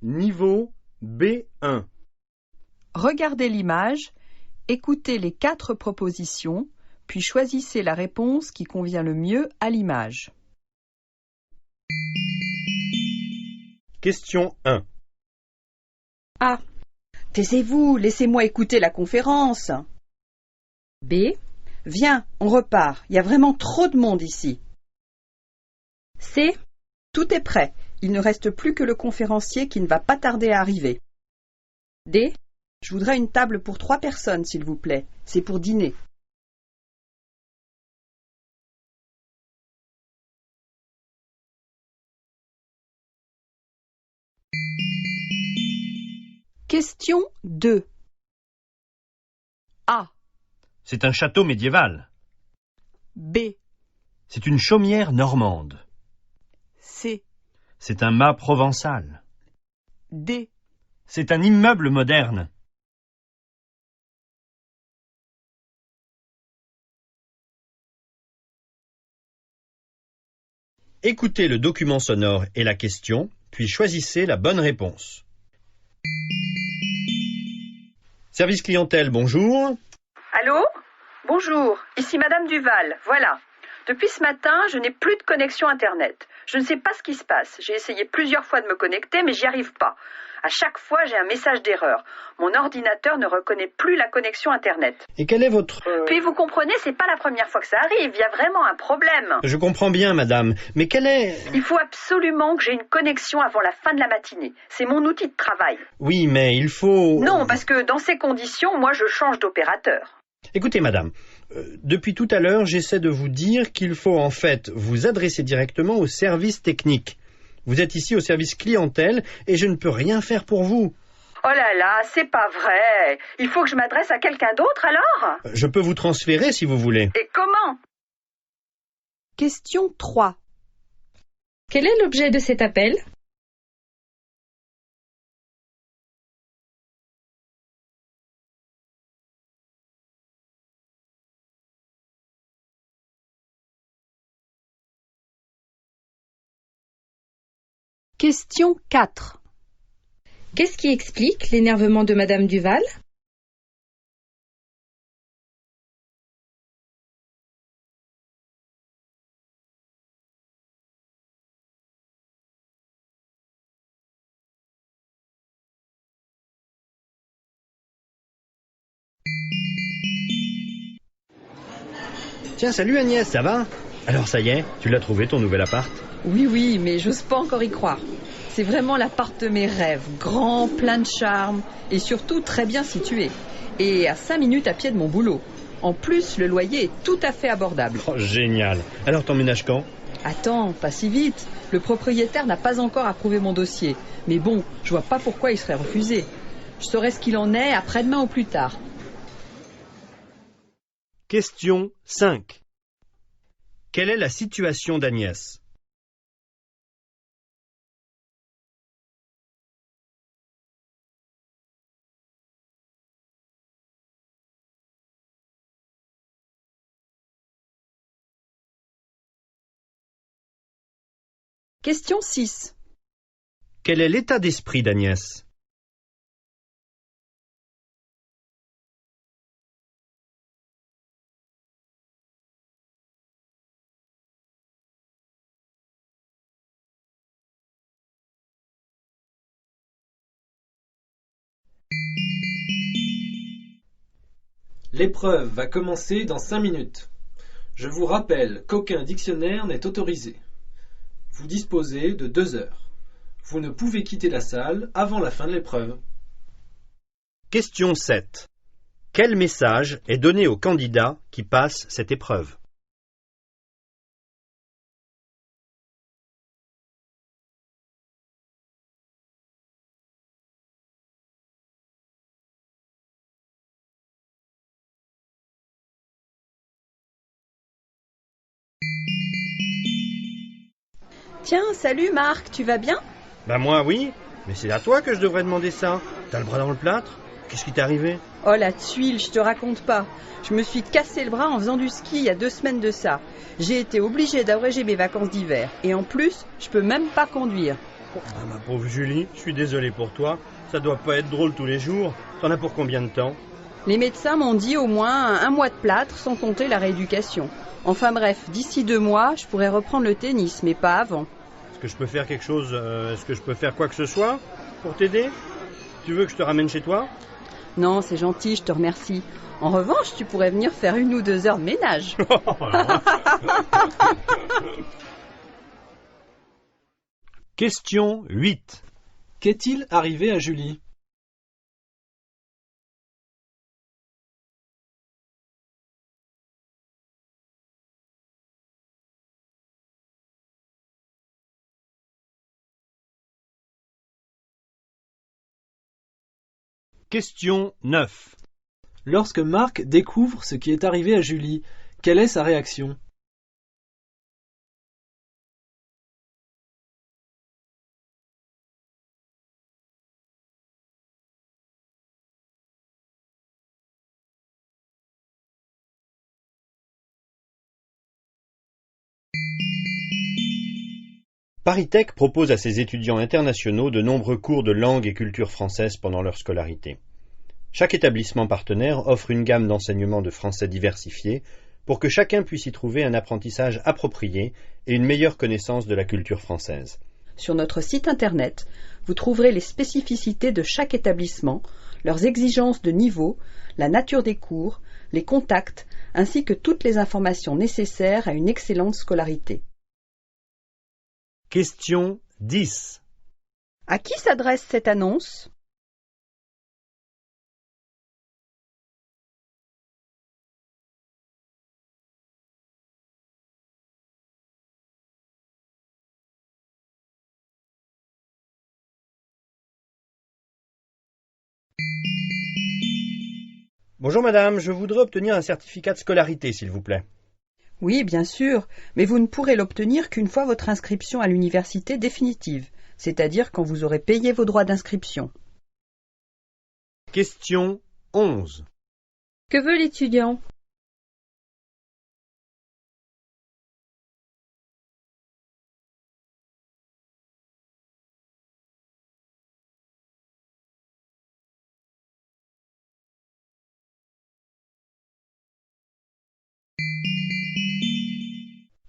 Niveau B1. Regardez l'image, écoutez les 4 propositions, puis choisissez la réponse qui convient le mieux à l'image. Question 1. A. Taisez-vous, laissez-moi écouter la conférence. B. Viens, on repart, il y a vraiment trop de monde ici. C. Tout est prêt, il ne reste plus que le conférencier qui ne va pas tarder à arriver. D. Je voudrais une table pour 3 personnes, s'il vous plaît, c'est pour dîner. Question 2. A. C'est un château médiéval. B. C'est une chaumière normande. C. C'est un mât provençal. D. C'est un immeuble moderne. Écoutez le document sonore et la question, puis choisissez la bonne réponse. Service clientèle, bonjour. Allô? Bonjour, ici Madame Duval, voilà. Depuis ce matin, je n'ai plus de connexion Internet. Je ne sais pas ce qui se passe. J'ai essayé plusieurs fois de me connecter, mais j'y arrive pas. À chaque fois, j'ai un message d'erreur. Mon ordinateur ne reconnaît plus la connexion Internet. Et quel est votre... Puis vous comprenez, c'est pas la première fois que ça arrive. Il y a vraiment un problème. Je comprends bien, madame, mais quel est... Il faut absolument que j'ai une connexion avant la fin de la matinée. C'est mon outil de travail. Oui, mais il faut... Non, parce que dans ces conditions, moi, je change d'opérateur. Écoutez, madame, depuis tout à l'heure, j'essaie de vous dire qu'il faut en fait vous adresser directement au service technique. Vous êtes ici au service clientèle et je ne peux rien faire pour vous. Oh là là, c'est pas vrai. Il faut que je m'adresse à quelqu'un d'autre alors? Je peux vous transférer si vous voulez. Et comment? Question 3. Quel est l'objet de cet appel? Question 4. Qu'est-ce qui explique l'énervement de Madame Duval? Tiens, salut Agnès, ça va? Alors ça y est, tu l'as trouvé ton nouvel appart? Oui, mais j'ose pas encore y croire. C'est vraiment l'appart de mes rêves. Grand, plein de charme et surtout très bien situé. Et à 5 minutes à pied de mon boulot. En plus, le loyer est tout à fait abordable. Oh, génial. Alors t'emménages quand? Attends, pas si vite. Le propriétaire n'a pas encore approuvé mon dossier. Mais bon, je vois pas pourquoi il serait refusé. Je saurai ce qu'il en est après-demain ou plus tard. Question 5. Quelle est la situation d'Agnès? Question 6. Quel est l'état d'esprit d'Agnès? L'épreuve va commencer dans 5 minutes. Je vous rappelle qu'aucun dictionnaire n'est autorisé. Vous disposez de 2 heures. Vous ne pouvez quitter la salle avant la fin de l'épreuve. Question 7. Quel message est donné aux candidats qui passent cette épreuve? Tiens, salut Marc, tu vas bien? Bah moi oui, mais c'est à toi que je devrais demander ça. T'as le bras dans le plâtre? Qu'est-ce qui t'est arrivé? Oh la tuile, je te raconte pas. Je me suis cassé le bras en faisant du ski il y a 2 semaines de ça. J'ai été obligée d'abréger mes vacances d'hiver. Et en plus, je peux même pas conduire. Ah, ma pauvre Julie, je suis désolé pour toi. Ça doit pas être drôle tous les jours. T'en as pour combien de temps? Les médecins m'ont dit au moins 1 mois de plâtre sans compter la rééducation. Enfin bref, d'ici 2 mois, je pourrais reprendre le tennis, mais pas avant. Est-ce que je peux faire quelque chose? Est-ce que je peux faire quoi que ce soit pour t'aider? Tu veux que je te ramène chez toi? Non, c'est gentil, je te remercie. En revanche, tu pourrais venir faire 1 ou 2 heures de ménage. Question 8. Qu'est-il arrivé à Julie? Question 9. Lorsque Marc découvre ce qui est arrivé à Julie, quelle est sa réaction? ParisTech propose à ses étudiants internationaux de nombreux cours de langue et culture française pendant leur scolarité. Chaque établissement partenaire offre une gamme d'enseignements de français diversifiés pour que chacun puisse y trouver un apprentissage approprié et une meilleure connaissance de la culture française. Sur notre site internet, vous trouverez les spécificités de chaque établissement, leurs exigences de niveau, la nature des cours, les contacts, ainsi que toutes les informations nécessaires à une excellente scolarité. Question 10. À qui s'adresse cette annonce? Bonjour madame, je voudrais obtenir un certificat de scolarité, s'il vous plaît. Oui, bien sûr, mais vous ne pourrez l'obtenir qu'une fois votre inscription à l'université définitive, c'est-à-dire quand vous aurez payé vos droits d'inscription. Question 11. Que veut l'étudiant?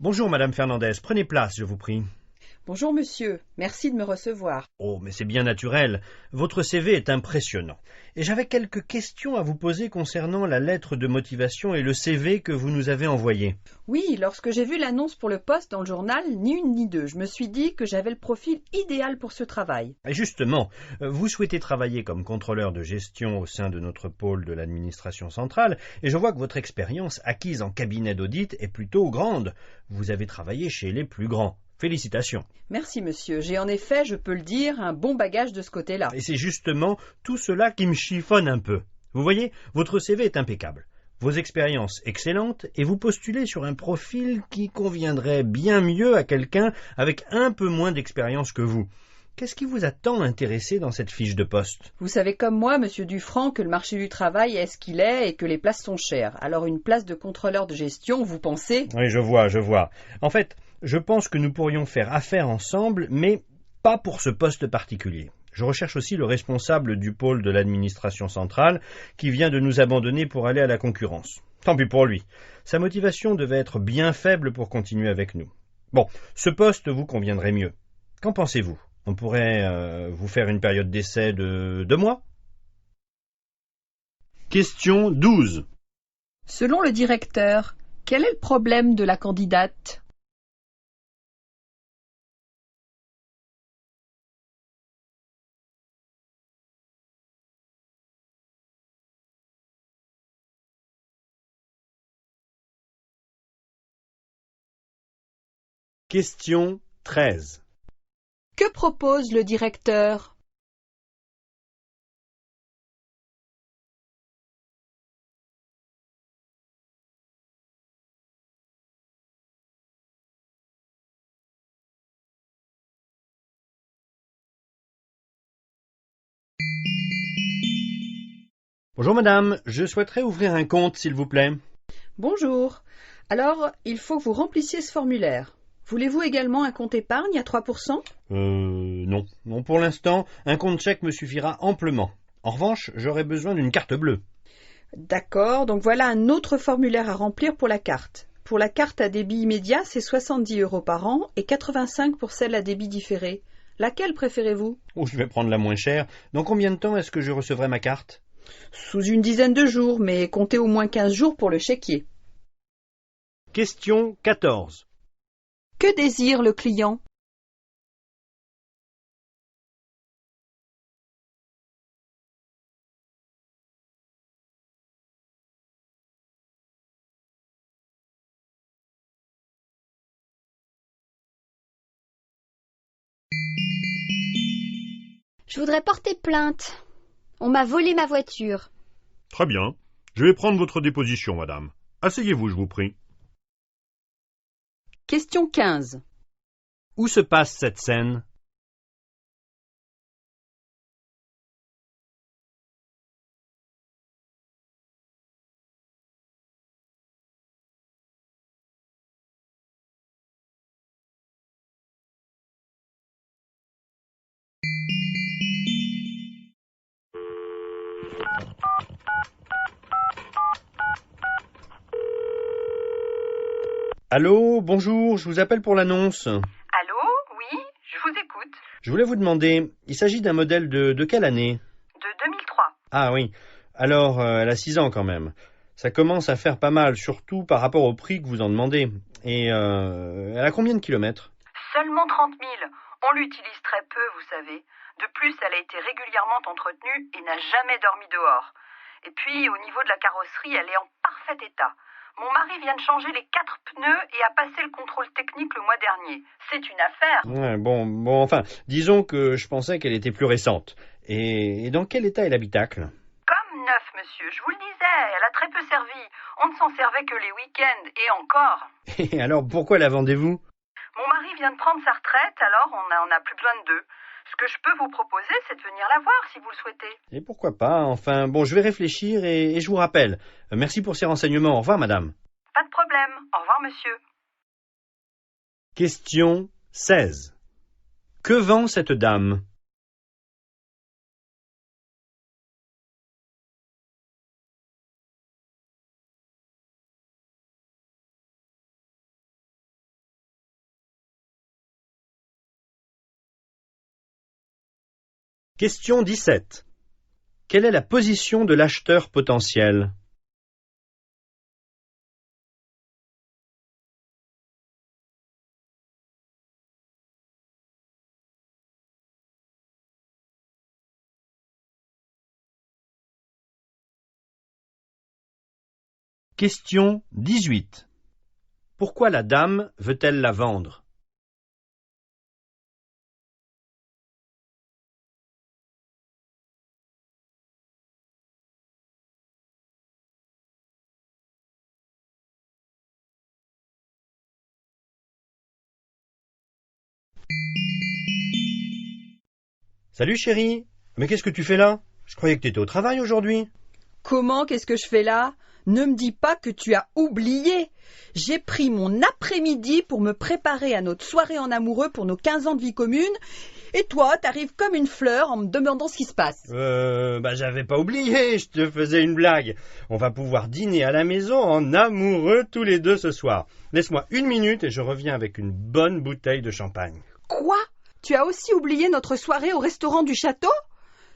Bonjour Madame Fernandez, prenez place, je vous prie. Bonjour monsieur, merci de me recevoir. Oh, mais c'est bien naturel. Votre CV est impressionnant. Et j'avais quelques questions à vous poser concernant la lettre de motivation et le CV que vous nous avez envoyé. Oui, lorsque j'ai vu l'annonce pour le poste dans le journal, ni une ni deux, je me suis dit que j'avais le profil idéal pour ce travail. Et justement, vous souhaitez travailler comme contrôleur de gestion au sein de notre pôle de l'administration centrale, et je vois que votre expérience acquise en cabinet d'audit est plutôt grande. Vous avez travaillé chez les plus grands. Félicitations. Merci monsieur, j'ai en effet, je peux le dire, un bon bagage de ce côté-là. Et c'est justement tout cela qui me chiffonne un peu. Vous voyez, votre CV est impeccable. Vos expériences excellentes et vous postulez sur un profil qui conviendrait bien mieux à quelqu'un avec un peu moins d'expérience que vous. Qu'est-ce qui vous a tant intéressé dans cette fiche de poste? Vous savez comme moi, monsieur Dufranc, que le marché du travail est ce qu'il est et que les places sont chères. Alors une place de contrôleur de gestion, vous pensez? Oui, je vois. En fait, je pense que nous pourrions faire affaire ensemble, mais pas pour ce poste particulier. Je recherche aussi le responsable du pôle de l'administration centrale qui vient de nous abandonner pour aller à la concurrence. Tant pis pour lui. Sa motivation devait être bien faible pour continuer avec nous. Bon, ce poste vous conviendrait mieux. Qu'en pensez-vous? On pourrait vous faire une période d'essai de 2 mois? Question 12. Selon le directeur, quel est le problème de la candidate? Question 13. Que propose le directeur? Bonjour madame, je souhaiterais ouvrir un compte s'il vous plaît. Bonjour. Alors, il faut que vous remplissiez ce formulaire. Voulez-vous également un compte épargne à 3%? Non. Non, pour l'instant, un compte chèque me suffira amplement. En revanche, j'aurai besoin d'une carte bleue. D'accord, donc voilà un autre formulaire à remplir pour la carte. Pour la carte à débit immédiat, c'est 70 € par an et 85 pour celle à débit différé. Laquelle préférez-vous? Oh, je vais prendre la moins chère. Dans combien de temps est-ce que je recevrai ma carte? Sous une dizaine de jours, mais comptez au moins 15 jours pour le chéquier. Question 14. Que désire le client? Je voudrais porter plainte. On m'a volé ma voiture. Très bien. Je vais prendre votre déposition, madame. Asseyez-vous, je vous prie. Question 15. Où se passe cette scène? Allô, bonjour, je vous appelle pour l'annonce. Allô? Oui, je vous écoute. Je voulais vous demander, il s'agit d'un modèle de quelle année? De 2003. Ah oui, alors elle a 6 ans quand même. Ça commence à faire pas mal, surtout par rapport au prix que vous en demandez. Et elle a combien de kilomètres? Seulement 30 000. On l'utilise très peu, vous savez. De plus, elle a été régulièrement entretenue et n'a jamais dormi dehors. Et puis, au niveau de la carrosserie, elle est en parfait état. Mon mari vient de changer les 4 pneus et a passé le contrôle technique le mois dernier. C'est une affaire. Ouais, bon, enfin, disons que je pensais qu'elle était plus récente. Et dans quel état est l'habitacle? Comme neuf, monsieur, je vous le disais, elle a très peu servi. On ne s'en servait que les week-ends, et encore. Et alors, pourquoi la vendez-vous? Mon mari vient de prendre sa retraite, alors on a plus besoin de deux. Ce que je peux vous proposer, c'est de venir la voir si vous le souhaitez. Et pourquoi pas, enfin, bon, je vais réfléchir et je vous rappelle. Merci pour ces renseignements, au revoir madame. Pas de problème, au revoir monsieur. Question 16. Que vend cette dame? Question 17. Quelle est la position de l'acheteur potentiel? Question 18. Pourquoi la dame veut-elle la vendre? Salut chérie, mais qu'est-ce que tu fais là? Je croyais que tu étais au travail aujourd'hui. Comment, qu'est-ce que je fais là? Ne me dis pas que tu as oublié. J'ai pris mon après-midi pour me préparer à notre soirée en amoureux pour nos 15 ans de vie commune. Et toi, t'arrives comme une fleur en me demandant ce qui se passe. J'avais pas oublié, je te faisais une blague. On va pouvoir dîner à la maison en amoureux tous les deux ce soir. Laisse-moi 1 minute et je reviens avec une bonne bouteille de champagne. Quoi? Tu as aussi oublié notre soirée au restaurant du château?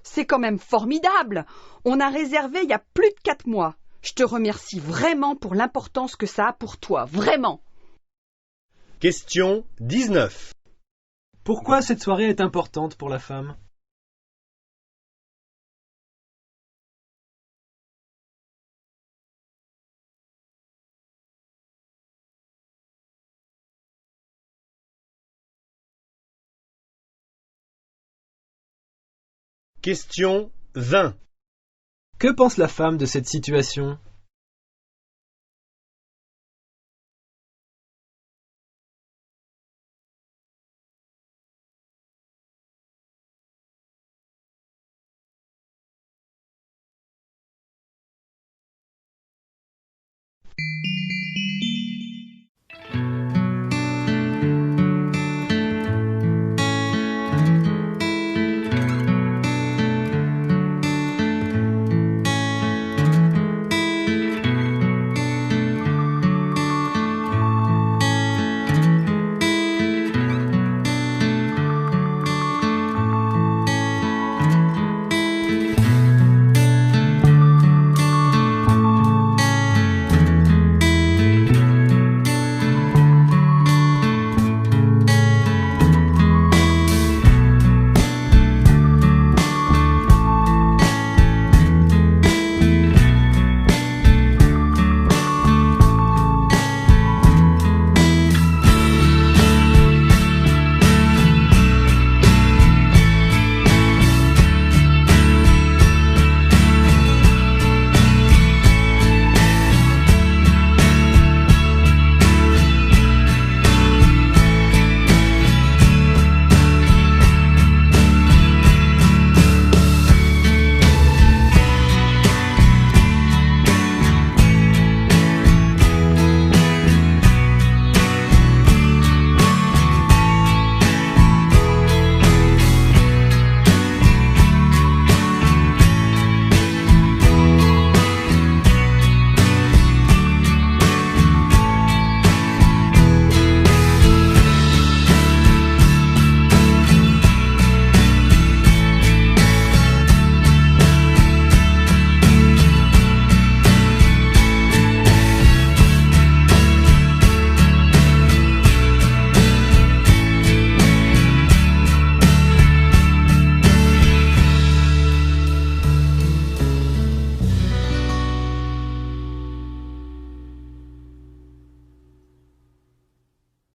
C'est quand même formidable. On a réservé il y a plus de 4 mois. Je te remercie vraiment pour l'importance que ça a pour toi, vraiment. Question 19. Pourquoi cette soirée est importante pour la femme? Question 20. Que pense la femme de cette situation?